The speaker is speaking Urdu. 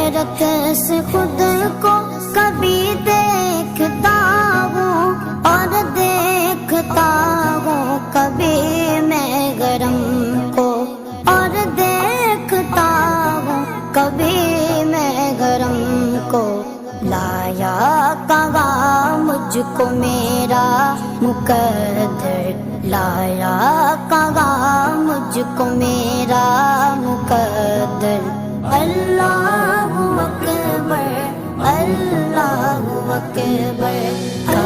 حیرت سے خود کو کبھی دیکھتا ہوں اور دیکھتا ہوں کبھی میں گرم کو، اور دیکھتا ہوں کبھی میں گرم کو۔ لایا کہاں مجھ کو میرا مقدر، لایا کہاں مجھ کو میرا مقدر۔ اللہ اکبر، اللہ اکبر۔